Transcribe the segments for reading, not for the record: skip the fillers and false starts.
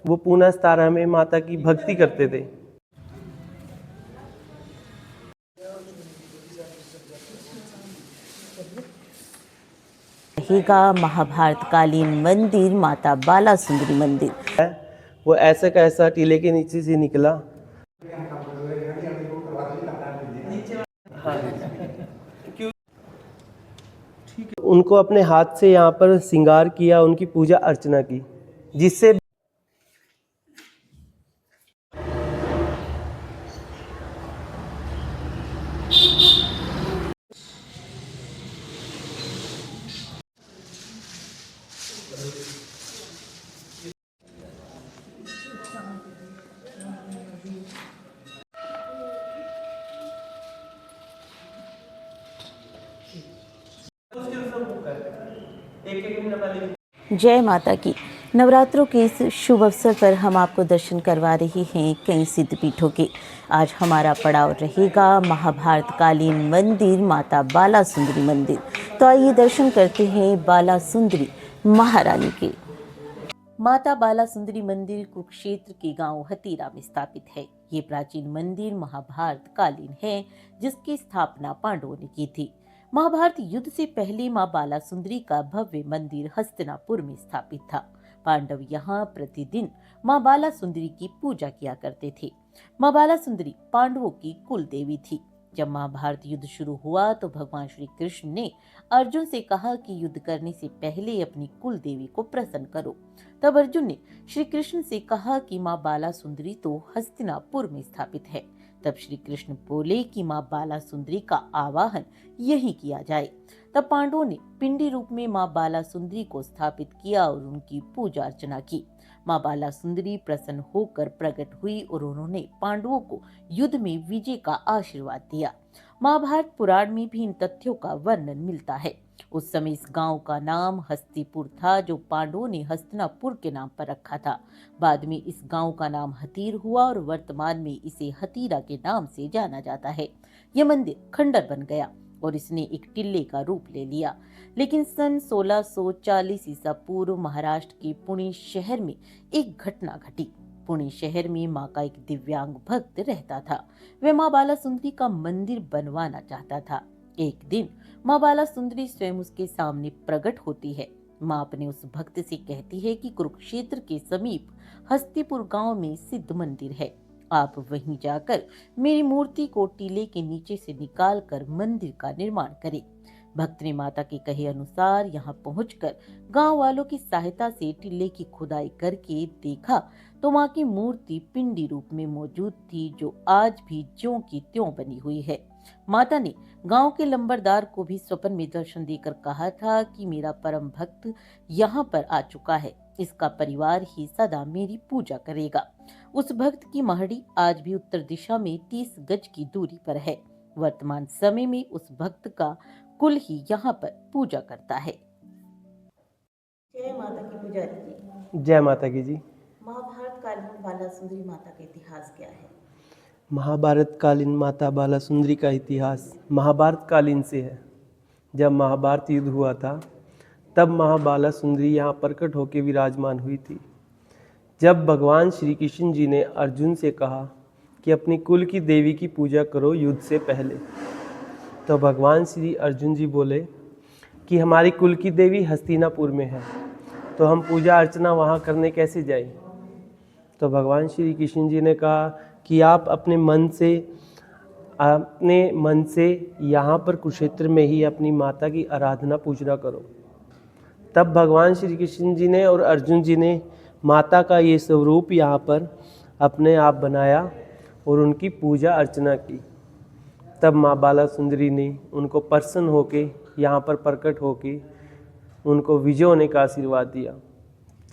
वो पूना सतारा में माता की भक्ति करते थे। रहेगा महाभारत कालीन मंदिर माता बाला सुंदरी मंदिर। वो ऐसा कैसा टीले के नीचे से निकला। हाँ, ठीक है। उनको अपने हाथ से यहाँ पर श्रृंगार किया, उनकी पूजा अर्चना की, जिससे जय माता की। नवरात्रों के इस शुभ अवसर पर हम आपको दर्शन करवा रहे हैं कई सिद्ध पीठों के। आज हमारा पड़ाव रहेगा महाभारत कालीन मंदिर माता बाला सुंदरी मंदिर। तो आइए दर्शन करते हैं बाला सुंदरी महारानी के। माता बाला सुंदरी मंदिर कुरुक्षेत्र के गांव हतीरा में स्थापित है। ये प्राचीन मंदिर महाभारत कालीन है, जिसकी स्थापना पांडवों ने की थी। महाभारत युद्ध से पहले मां बाला सुंदरी का भव्य मंदिर हस्तिनापुर में स्थापित था। पांडव यहाँ प्रतिदिन मां बाला सुंदरी की पूजा किया करते थे। मां बाला सुंदरी पांडवों की कुल देवी थी। जब महाभारत युद्ध शुरू हुआ तो भगवान श्री कृष्ण ने अर्जुन से कहा कि युद्ध करने से पहले अपनी कुल देवी को प्रसन्न करो। तब अर्जुन ने श्री कृष्ण से कहा कि मां बाला सुंदरी तो हस्तिनापुर में स्थापित है। तब श्री कृष्ण बोले कि मां बाला सुंदरी का आवाहन यही किया जाए। तब पांडवों ने पिंडी रूप में मां बाला सुंदरी को स्थापित किया और उनकी पूजा अर्चना की। मां बाला सुंदरी प्रसन्न होकर प्रकट हुई और उन्होंने पांडवों को युद्ध में विजय का आशीर्वाद दिया। महाभारत पुराण में भी इन तथ्यों का वर्णन मिलता है। उस समय इस गांव का नाम हस्तिपुर था, जो पांडवों ने हस्तिनापुर के नाम पर रखा था। बाद में इस गांव का नाम हतीर हुआ और वर्तमान में इसे हतीरा के नाम से जाना जाता है। यह मंदिर खंडर बन गया और इसने एक टिल्ले का रूप ले लिया। लेकिन सन 1640 ईसा पूर्व महाराष्ट्र के पुणे शहर में एक घटना घटी। पुणे शहर में मां का एक दिव्यांग भक्त रहता था। वह मां बाला सुंदरी का मंदिर बनवाना चाहता था। एक दिन मां बाला सुंदरी स्वयं उसके सामने प्रकट होती है। मां अपने उस भक्त से कहती है कि कुरुक्षेत्र के समीप हस्तिपुर गांव में सिद्ध मंदिर है। आप वहीं जाकर मेरी मूर्ति को टीले के नीचे से निकालकर मंदिर का निर्माण करें। भक्त ने माता के कहे अनुसार यहाँ पहुंचकर गांव वालों की सहायता से टीले की खुदाई करके देखा तो मां की मूर्ति पिंडी रूप में मौजूद थी, जो आज भी ज्यों की त्यों बनी हुई है। माता ने गांव के लंबरदार को भी स्वप्न में दर्शन देकर कहा था कि मेरा परम भक्त यहाँ पर आ चुका है, इसका परिवार ही सदा मेरी पूजा करेगा। उस भक्त की महड़ी आज भी उत्तर दिशा में 30 गज की दूरी पर है। वर्तमान समय में उस भक्त का कुल ही यहाँ पर पूजा करता है। जय माता की पुजारी जी। जय माता की जी। महाभारत कालीन बाला सुंदरी माता का इतिहास क्या है? महाभारत कालीन माता बाला सुंदरी का इतिहास महाभारत कालीन से है। जब महाभारत युद्ध हुआ था तब माँ बाला सुंदरी यहाँ प्रकट होकर विराजमान हुई थी। जब भगवान श्री कृष्ण जी ने अर्जुन से कहा कि अपनी कुल की देवी की पूजा करो युद्ध से पहले, तो भगवान श्री अर्जुन जी बोले कि हमारी कुल की देवी हस्तिनापुर में है, तो हम पूजा अर्चना वहाँ करने कैसे जाएं। तो भगवान श्री कृष्ण जी ने कहा कि आप अपने मन से यहाँ पर कुरुक्षेत्र में ही अपनी माता की आराधना पूजना करो। तब भगवान श्री कृष्ण जी ने और अर्जुन जी ने माता का ये स्वरूप यहाँ पर अपने आप बनाया और उनकी पूजा अर्चना की। तब माँ बाला सुंदरी ने उनको प्रसन्न होके यहाँ पर प्रकट होके उनको विजय होने का आशीर्वाद दिया।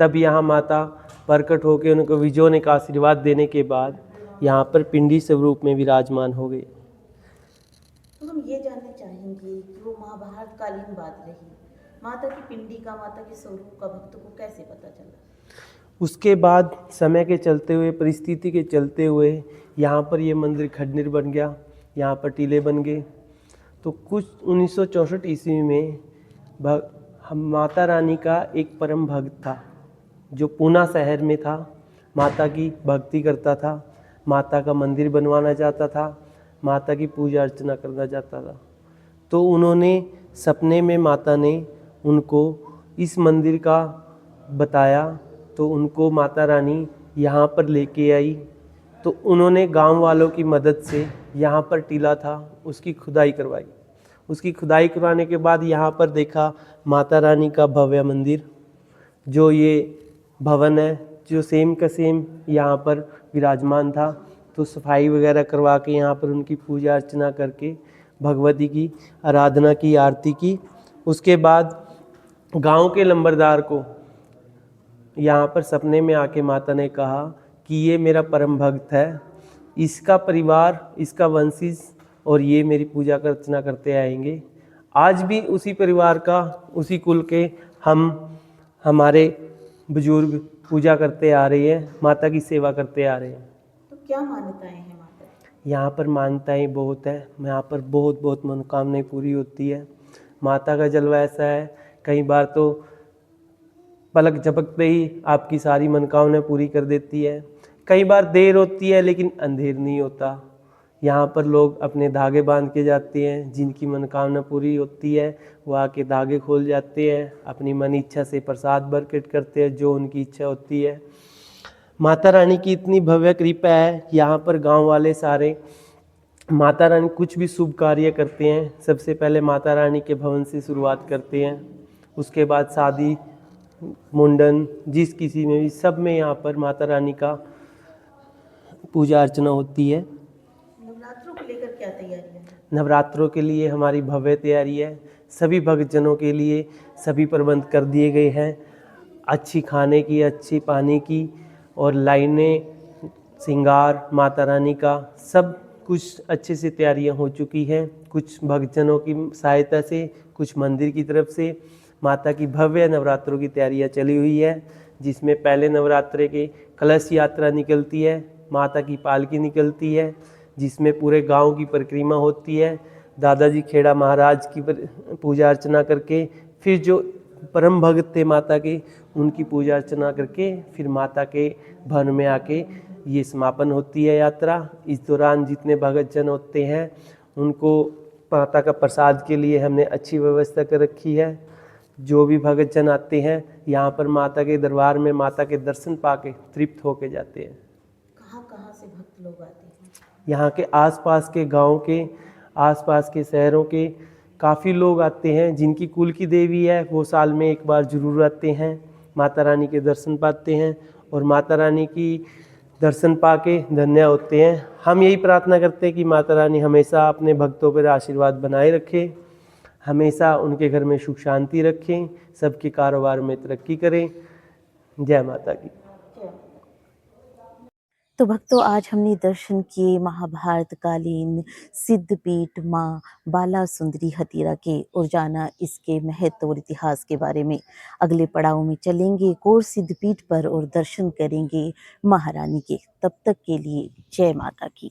तब यहाँ माता प्रकट होके उनको विजय होने का आशीर्वाद देने के बाद यहाँ पर पिंडी स्वरूप में विराजमान हो गए। तो हम ये जानना चाहेंगे कि वो महाभारत कालीन बात रही, माता की पिंडी का, माता के स्वरूप का भक्तों को कैसे पता चला? उसके बाद समय के चलते हुए, परिस्थिति के चलते हुए यहाँ पर ये मंदिर खंडर बन गया, यहाँ पर टीले बन गए। तो कुछ 1964 ईस्वी में हम माता रानी का एक परम भक्त था जो पूना शहर में था। माता की भक्ति करता था, माता का मंदिर बनवाना चाहता था, माता की पूजा अर्चना करना चाहता था। तो उन्होंने सपने में माता ने उनको इस मंदिर का बताया, तो उनको माता रानी यहाँ पर लेके आई। तो उन्होंने गांव वालों की मदद से यहाँ पर टीला था उसकी खुदाई करवाई। उसकी खुदाई करवाने के बाद यहाँ पर देखा माता रानी का भव्य मंदिर, जो ये भवन है, जो सेम का सेम यहाँ पर विराजमान था। तो सफाई वगैरह करवा के यहाँ पर उनकी पूजा अर्चना करके भगवती की आराधना की, आरती की। उसके बाद गांव के लंबरदार को यहाँ पर सपने में आके माता ने कहा कि ये मेरा परम भक्त है, इसका परिवार, इसका वंशिज और ये मेरी पूजा अर्चना करते आएंगे। आज भी उसी परिवार का, उसी कुल के हमारे बुजुर्ग पूजा करते आ रहे हैं, माता की सेवा करते आ रहे हैं। तो क्या मान्यताएं हैं माता की? यहाँ पर मान्यताएं बहुत है, यहाँ पर बहुत बहुत मनोकामनाएं पूरी होती है। माता का जलवा ऐसा है, कई बार तो पलक झपकते ही आपकी सारी मनोकामनाएं पूरी कर देती है। कई बार देर होती है लेकिन अंधेर नहीं होता। यहाँ पर लोग अपने धागे बांध के जाते हैं, जिनकी मनोकामना पूरी होती है वो आके धागे खोल जाते हैं, अपनी मन इच्छा से प्रसाद बरकट करते हैं जो उनकी इच्छा होती है। माता रानी की इतनी भव्य कृपा है, यहाँ पर गांव वाले सारे माता रानी कुछ भी शुभ कार्य करते हैं, सबसे पहले माता रानी के भवन से शुरुआत करते हैं। उसके बाद शादी, मुंडन, जिस किसी में भी, सब में यहाँ पर माता रानी का पूजा अर्चना होती है। नवरात्रों को लेकर क्या तैयारी है? नवरात्रों के लिए हमारी भव्य तैयारी है। सभी भक्तजनों के लिए सभी प्रबंध कर दिए गए हैं, अच्छी खाने की, अच्छी पानी की, और लाइनें, श्रृंगार माता रानी का सब कुछ अच्छे से तैयारियां हो चुकी हैं। कुछ भक्तजनों की सहायता से, कुछ मंदिर की तरफ से माता की भव्य नवरात्रों की तैयारियां चली हुई है, जिसमें पहले नवरात्रे के कलश यात्रा निकलती है, माता की पालकी निकलती है, जिसमें पूरे गांव की परिक्रमा होती है। दादाजी खेड़ा महाराज की पूजा अर्चना करके, फिर जो परम भक्त थे माता के, उनकी पूजा अर्चना करके फिर माता के भवन में आके ये समापन होती है यात्रा। इस दौरान जितने भक्तजन होते हैं उनको माता का प्रसाद के लिए हमने अच्छी व्यवस्था कर रखी है। जो भी भक्तजन आते हैं यहाँ पर माता के दरबार में माता के दर्शन पाके तृप्त होके जाते हैं। कहाँ से भक्त लोग आते हैं? यहाँ के आसपास के गांव के, आसपास के शहरों के काफ़ी लोग आते हैं। जिनकी कुल की देवी है वो साल में एक बार जरूर आते हैं, माता रानी के दर्शन पाते हैं और माता रानी की दर्शन पाके धन्य होते हैं। हम यही प्रार्थना करते हैं कि माता रानी हमेशा अपने भक्तों पर आशीर्वाद बनाए रखे, हमेशा उनके घर में सुख शांति रखें, सबके कारोबार में तरक्की करें। जय माता की। तो भक्तों, आज हमने दर्शन किए महाभारतकालीन सिद्धपीठ माँ बाला सुंदरी हतीरा के, और जाना इसके महत्व और इतिहास के बारे में। अगले पड़ाव में चलेंगे कोर सिद्धपीठ पर और दर्शन करेंगे महारानी के। तब तक के लिए जय माता की।